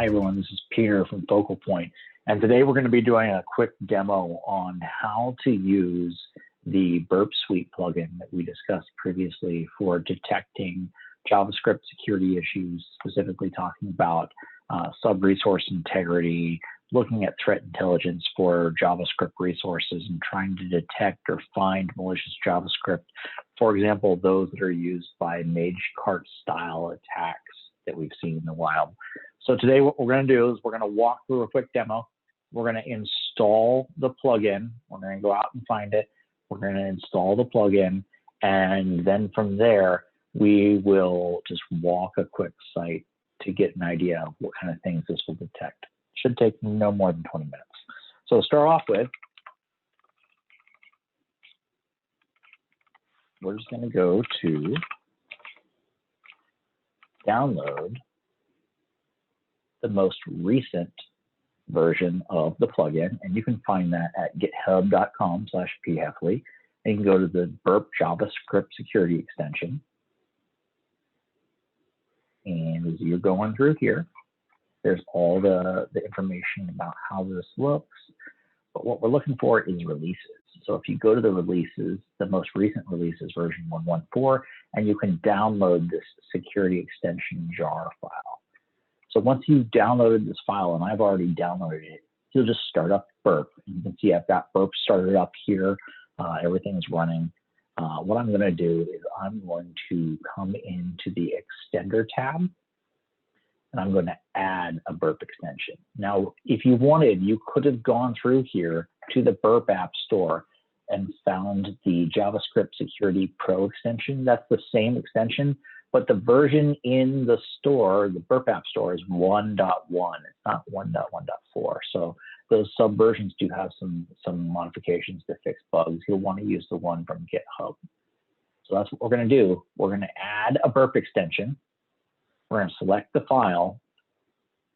Hi everyone, this is Peter from Focal Point, and today we're going to be doing a quick demo on how to use the BurpSuite plugin that we discussed previously for detecting JavaScript security issues, specifically talking about sub-resource integrity, looking at threat intelligence for JavaScript resources, and trying to detect or find malicious JavaScript. For example, those that are used by MageCart style attacks that we've seen in the wild. So today what we're going to do is we're going to walk through a quick demo. We're going to install the plugin. We're going to go out and find it. We're going to install the plugin, and then from there we will just walk a quick site to get an idea of what kind of things this will detect. Should take no more than 20 minutes. So to start off with, we're just going to go to download the most recent version of the plugin, and you can find that at github.com/phefley. And you can go to the burp JavaScript security extension. And as you're going through here, there's all the information about how this looks. But what we're looking for is releases. So if you go to the releases, the most recent release is version 1.14, and you can download this security extension jar file. So once you've downloaded this file, and I've already downloaded it, you'll just start up Burp. And you can see I've got Burp started up here. Everything's running. What I'm going to do is I'm going to come into the Extender tab, and I'm going to add a Burp extension. Now, if you wanted, you could have gone through here to the Burp App Store and found the JavaScript Security Pro extension. That's the same extension, but the version in the store, the Burp App Store, is 1.1. It's not 1.1.4. So those subversions do have some modifications to fix bugs. You'll want to use the one from GitHub. So that's what we're going to do. We're going to add a Burp extension. We're going to select the file,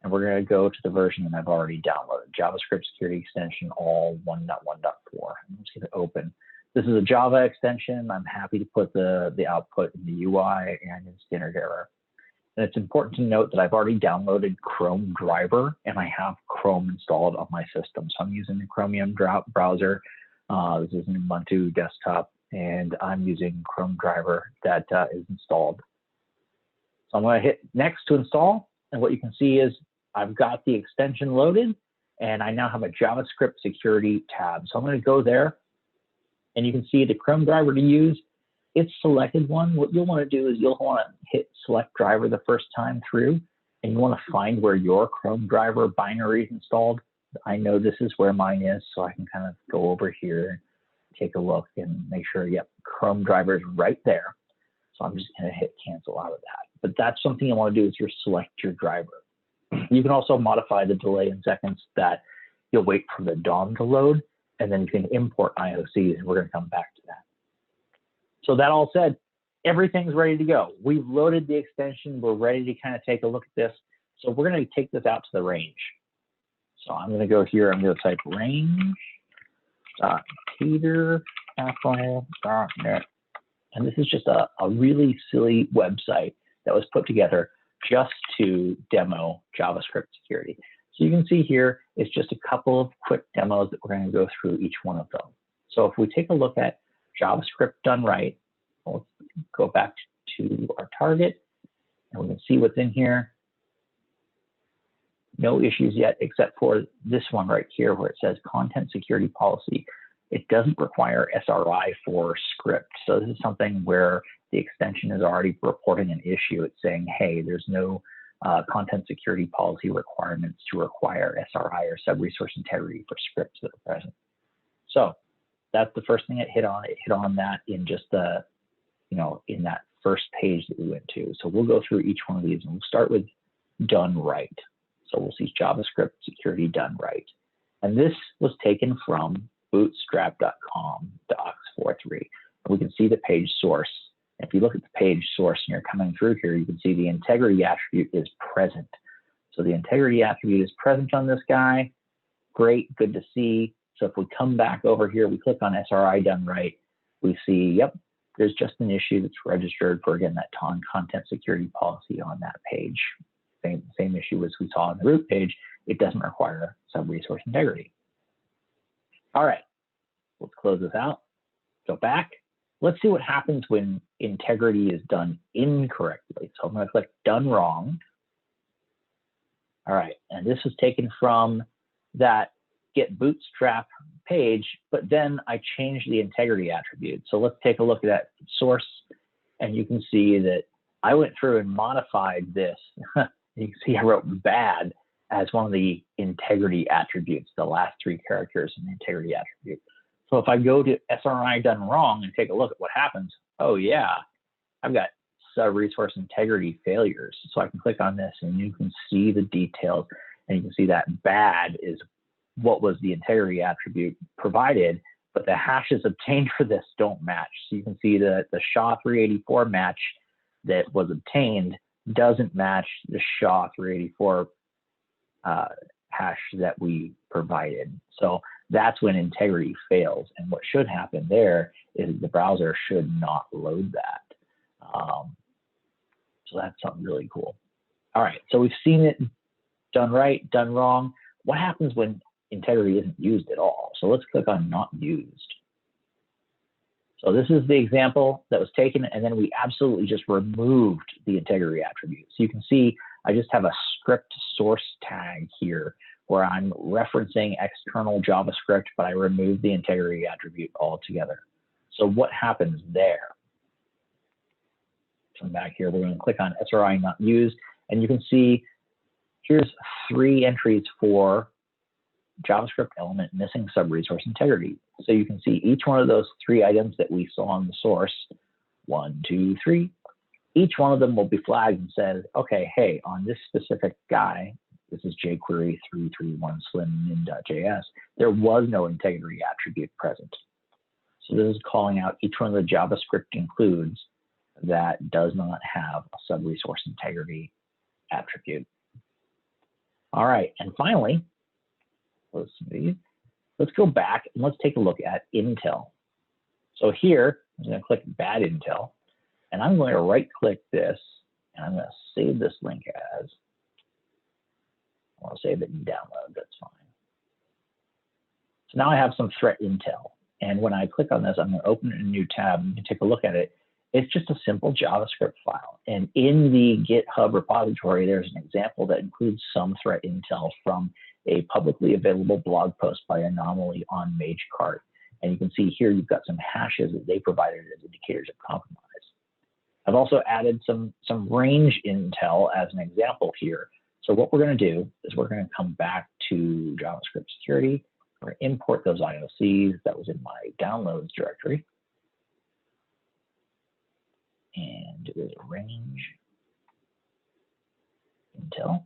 and we're going to go to the version that I've already downloaded, JavaScript Security Extension all 1.1.4. I'm just going to open. This is a Java extension. I'm happy to put the output in the UI and in standard error. And it's important to note that I've already downloaded Chrome driver, and I have Chrome installed on my system. So I'm using the Chromium browser. This is an Ubuntu desktop, and I'm using Chrome driver that is installed. So I'm going to hit next to install, and what you can see is I've got the extension loaded, and I now have a JavaScript security tab. So I'm going to go there, and you can see the Chrome driver to use. It's selected one. What you'll want to do is you'll want to hit select driver the first time through, and you want to find where your Chrome driver binary is installed. I know this is where mine is, so I can kind of go over here, take a look, and make sure, yep, Chrome driver is right there. So I'm just going to hit cancel out of that. But that's something you want to do is you select your driver. You can also modify the delay in seconds that you'll wait for the DOM to load, and then you can import IOCs, and we're going to come back to that. So that all said, everything's ready to go. We've loaded the extension. We're ready to kind of take a look at this. So we're going to take this out to the range. So I'm going to go here. I'm going to type range.peterhefley.net. And this is just a really silly website that was put together just to demo JavaScript security. So you can see here, it's just a couple of quick demos that we're going to go through each one of them. So if we take a look at JavaScript done right, let's go back to our target, and we can see what's in here. No issues yet, except for this one right here where it says content security policy. It doesn't require SRI for script. So this is something where the extension is already reporting an issue. It's saying, hey, there's no content security policy requirements to require SRI or sub-resource integrity for scripts that are present. So that's the first thing it hit on. It hit on that in just the, in that first page that we went to. So we'll go through each one of these, and we'll start with done right. So we'll see JavaScript security done right. And this was taken from bootstrap.com docs43. And we can see the page source. If you look at the page source and you're coming through here, you can see the integrity attribute is present. So the integrity attribute is present on this guy. Great, good to see. So if we come back over here, we click on SRI done right, we see, yep, there's just an issue that's registered for, again, that content security policy on that page. same issue as we saw on the root page. It doesn't require sub-resource integrity. All right, let's close this out. Go back. Let's see what happens when integrity is done incorrectly. So I'm going to click done wrong. All right, and this was taken from that Get Bootstrap page, but then I changed the integrity attribute. So let's take a look at that source, and you can see that I went through and modified this. You can see I wrote bad as one of the integrity attributes, the last 3 characters in the integrity attribute. So if I go to SRI done wrong and take a look at what happens, oh yeah, I've got sub-resource integrity failures. So I can click on this and you can see the details, and you can see that bad is what was the integrity attribute provided, but the hashes obtained for this don't match. So you can see that the SHA-384 match that was obtained doesn't match the SHA-384 hash that we provided. So that's when integrity fails. And what should happen there is the browser should not load that. So that's something really cool. All right, so we've seen it done right, done wrong. What happens when integrity isn't used at all? So let's click on not used. So this is the example that was taken, and then we absolutely just removed the integrity attribute. So you can see I just have a script source tag here where I'm referencing external JavaScript, but I removed the integrity attribute altogether. So what happens there? Come back here, we're going to click on SRI not used, and you can see here's 3 entries for JavaScript element missing sub-resource integrity. So you can see each one of those 3 items that we saw on the source, 1, 2, 3, each one of them will be flagged and says, okay, hey, on this specific guy, this is jQuery 331 slim.js, there was no integrity attribute present. So this is calling out each one of the JavaScript includes that does not have a sub-resource integrity attribute. All right, and finally, let's go back and let's take a look at Intel. So here, I'm going to click Bad Intel, and I'm going to right-click this, and I'm going to save this link as. I'll save it and download, that's fine. So now I have some threat intel, and when I click on this, I'm going to open a new tab and you can take a look at it. It's just a simple JavaScript file, and in the GitHub repository, there's an example that includes some threat intel from a publicly available blog post by Anomaly on MageCart. And you can see here you've got some hashes that they provided as indicators of compromise. I've also added some range intel as an example here. So what we're going to do is we're going to come back to JavaScript security. We're going to import those IOCs that was in my downloads directory. And there's a range intel.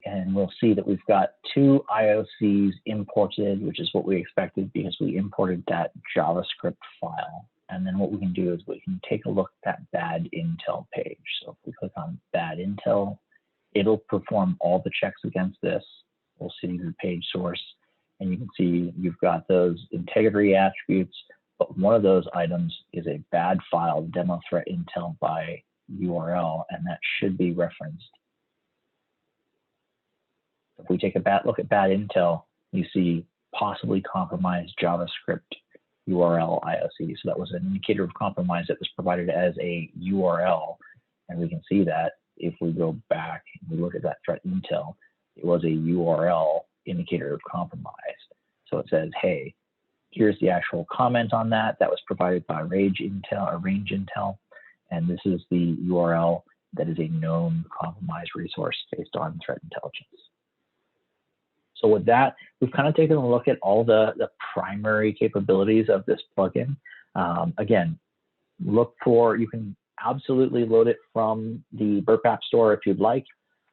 And we'll see that we've got 2 IOCs imported, which is what we expected because we imported that JavaScript file. And then what we can do is we can take a look at that bad intel page. So if we click on bad intel, it'll perform all the checks against this. We'll see the page source, and you can see you've got those integrity attributes, but one of those items is a bad file, demo threat intel by URL, and that should be referenced. If we take a bad look at bad intel, you see possibly compromised JavaScript URL IOC. So that was an indicator of compromise that was provided as a URL. And we can see that if we go back and we look at that threat intel, it was a URL indicator of compromise. So it says, hey, here's the actual comment on that. That was provided by range intel. And this is the URL that is a known compromised resource based on threat intelligence. So with that, we've kind of taken a look at all the primary capabilities of this plugin. Again, you can absolutely load it from the Burp App Store if you'd like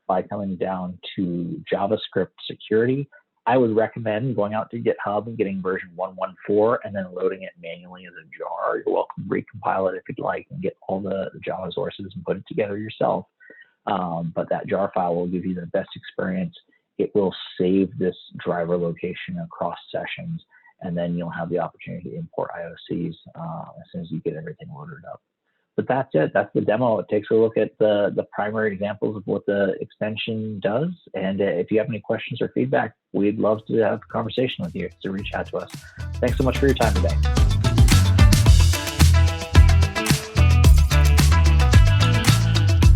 by coming down to JavaScript security. I would recommend going out to GitHub and getting version 1.14 and then loading it manually as a jar. You're welcome to recompile it if you'd like and get all the Java sources and put it together yourself. But that jar file will give you the best experience. It will save this driver location across sessions, and then you'll have the opportunity to import IOCs as soon as you get everything loaded up. But that's it. That's the demo. It takes a look at the primary examples of what the extension does. And if you have any questions or feedback, we'd love to have a conversation with you, to reach out to us. Thanks so much for your time today.